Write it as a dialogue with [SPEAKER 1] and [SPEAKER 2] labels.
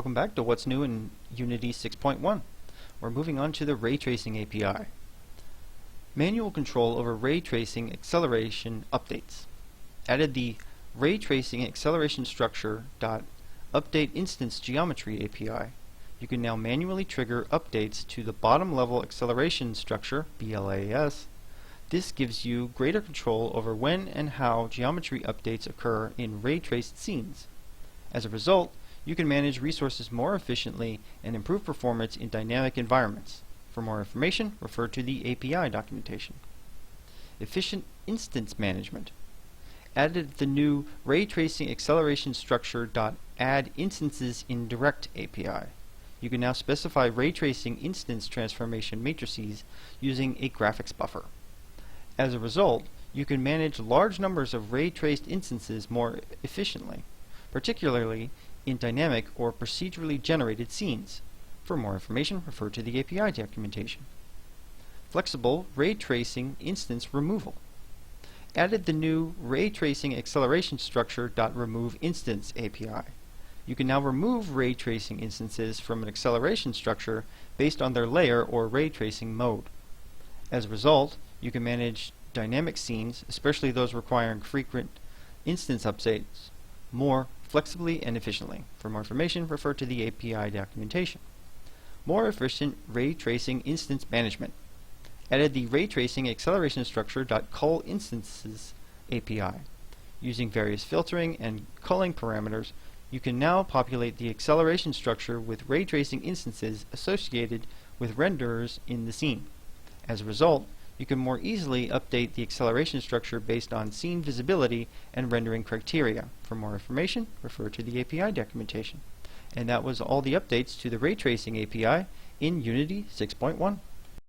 [SPEAKER 1] Welcome back to What's New in Unity 6.1. We're moving on to the Raytracing API. Manual control over ray tracing acceleration updates. Added the Raytracing acceleration structure update instance geometry API. You can now manually trigger updates to the bottom level acceleration structure, BLAS. This gives you greater control over when and how geometry updates occur in ray-traced scenes. As a result, you can manage resources more efficiently and improve performance in dynamic environments. For more information, refer to the API documentation. Efficient instance management. Added the new ray tracing acceleration structure add instances in direct API. You can now specify ray tracing instance transformation matrices using a graphics buffer. As a result, you can manage large numbers of ray-traced instances more efficiently, particularly in dynamic or procedurally generated scenes. For more information, refer to the API documentation. Flexible ray tracing instance removal. Added the new ray tracing acceleration structure remove instance API. You can now remove ray tracing instances from an acceleration structure based on their layer or ray tracing mode. As a result, you can manage dynamic scenes, especially those requiring frequent instance updates, more flexibly and efficiently. For more information, refer to the API documentation. More efficient ray tracing instance management. Added the ray tracing acceleration structure cull instances API. Using various filtering and culling parameters, you can now populate the acceleration structure with ray tracing instances associated with renderers in the scene. As a result, you can more easily update the acceleration structure based on scene visibility and rendering criteria. For more information, refer to the API documentation. And that was all the updates to the Raytracing API in Unity 6.1.